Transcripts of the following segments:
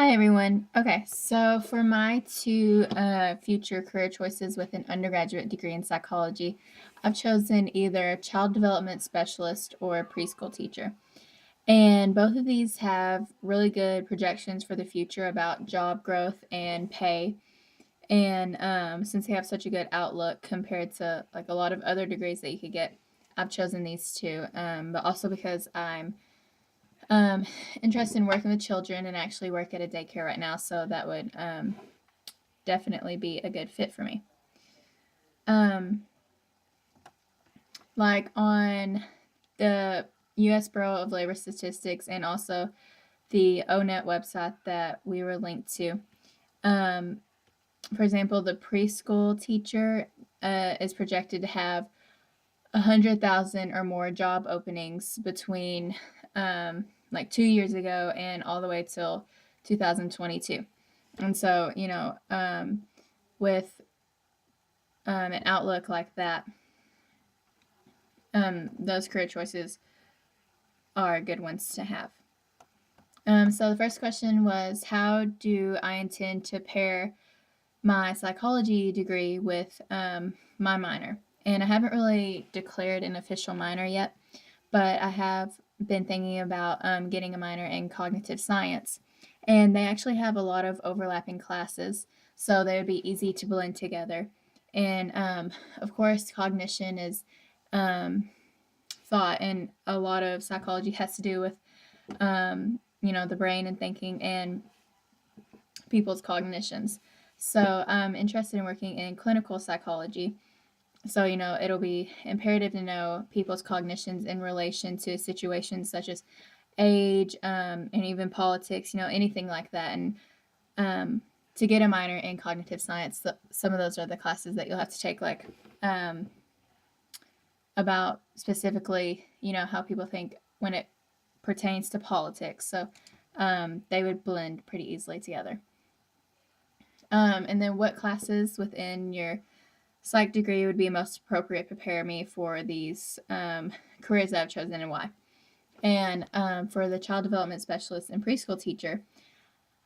Hi, everyone. Okay, so for my two future career choices with an undergraduate degree in psychology, I've chosen either child development specialist or a preschool teacher. And both of these have really good projections for the future about job growth and pay. And since they have such a good outlook compared to like a lot of other degrees that you could get, I've chosen these two. But also because I'm um, interested in working with children and actually work at a daycare right now, so that would definitely be a good fit for me. Um, like on the U.S. Bureau of Labor Statistics and also the ONET website that we were linked to. Um, for example, the preschool teacher is projected to have 100,000 or more job openings between like 2 years ago and all the way till 2022. And so, with an outlook like that, those career choices are good ones to have. So the first question was, how do I intend to pair my psychology degree with my minor? And I haven't really declared an official minor yet, but I have been thinking about getting a minor in cognitive science. And they actually have a lot of overlapping classes, so they would be easy to blend together. And of course, cognition is thought, and a lot of psychology has to do with, the brain and thinking and people's cognitions. So I'm interested in working in clinical psychology. So, it'll be imperative to know people's cognitions in relation to situations such as age, and even politics, anything like that. And to get a minor in cognitive science, some of those are the classes that you'll have to take, like about specifically, how people think when it pertains to politics. So they would blend pretty easily together. And then what classes within your psych degree would be most appropriate to prepare me for these careers that I've chosen and why? And for the child development specialist and preschool teacher,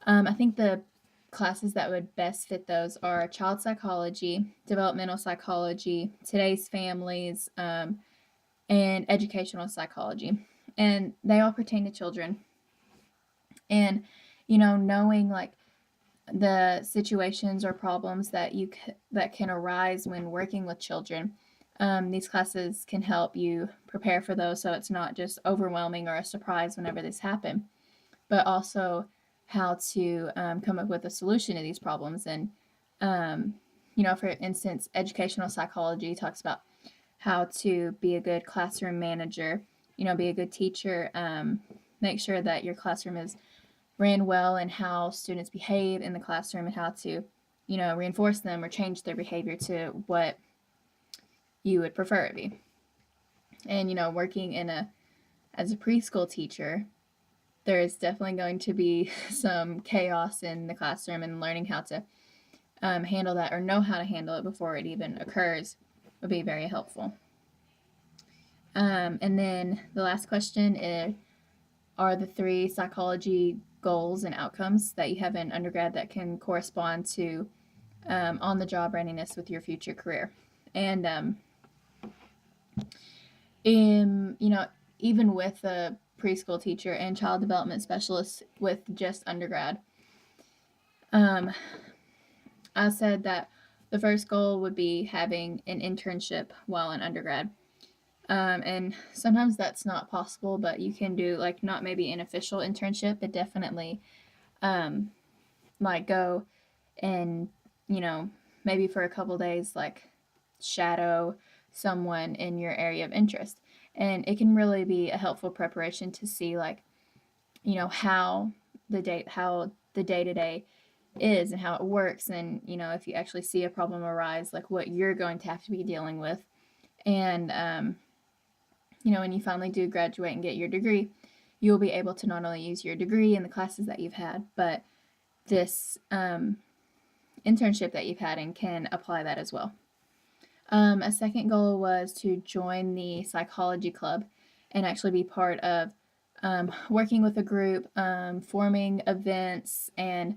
I think the classes that would best fit those are child psychology, developmental psychology, today's families, and educational psychology. And they all pertain to children. And, knowing like the situations or problems that can arise when working with children, these classes can help you prepare for those, so it's not just overwhelming or a surprise whenever this happen, but also how to come up with a solution to these problems. And for instance, educational psychology talks about how to be a good classroom manager, be a good teacher, make sure that your classroom is ran well, and how students behave in the classroom, and how to, reinforce them or change their behavior to what you would prefer it be. And, working as a preschool teacher, there is definitely going to be some chaos in the classroom, and learning how to handle that or know how to handle it before it even occurs would be very helpful. And then the last question are the three psychology goals and outcomes that you have in undergrad that can correspond to on the job readiness with your future career. And even with a preschool teacher and child development specialist with just undergrad, I said that the first goal would be having an internship while in undergrad. And sometimes that's not possible, but you can do like not maybe an official internship, but definitely like go and, maybe for a couple days, like shadow someone in your area of interest. And it can really be a helpful preparation to see like, how the day to day is and how it works. And, if you actually see a problem arise, like what you're going to have to be dealing with. And, when you finally do graduate and get your degree, you'll be able to not only use your degree and the classes that you've had, but this internship that you've had and can apply that as well. A second goal was to join the psychology club and actually be part of working with a group, forming events, and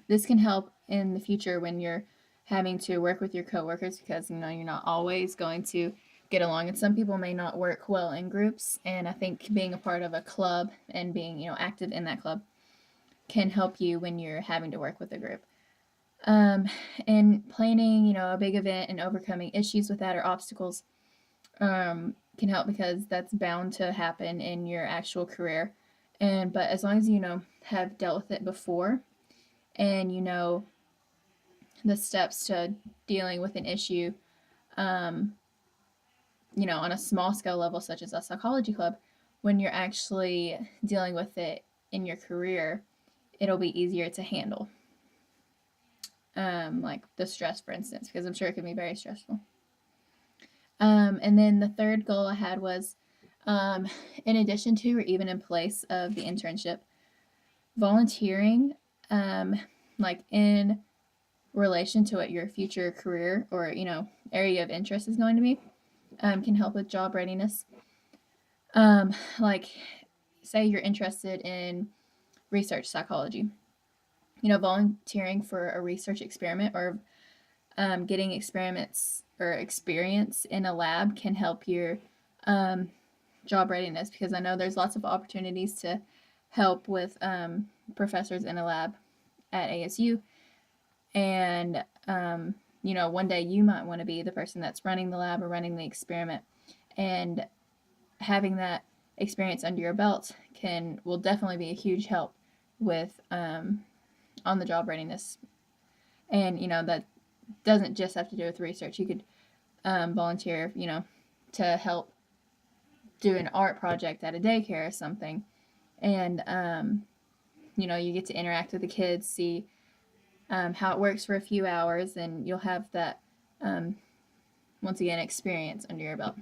this can help in the future when you're having to work with your coworkers, because you know you're not always going to get along, and some people may not work well in groups. And I think being a part of a club and being active in that club can help you when you're having to work with a group. Um, and planning, a big event and overcoming issues with that or obstacles can help, because that's bound to happen in your actual career. But as long as have dealt with it before, and the steps to dealing with an issue, um, on a small scale level, such as a psychology club, when you're actually dealing with it in your career, it'll be easier to handle. Like the stress, for instance, because I'm sure it can be very stressful. And then the third goal I had was, in addition to or even in place of the internship, volunteering, like in relation to what your future career or area of interest is going to be, can help with job readiness. Like, say you're interested in research psychology, volunteering for a research experiment, or getting experiments or experience in a lab can help your job readiness, because I know there's lots of opportunities to help with professors in a lab at ASU. And, one day you might want to be the person that's running the lab or running the experiment. And having that experience under your belt will definitely be a huge help with on the job readiness. And, that doesn't just have to do with research. You could volunteer, to help do an art project at a daycare or something. And, you get to interact with the kids, see how it works for a few hours, and you'll have that, once again, experience under your belt.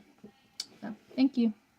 So, thank you.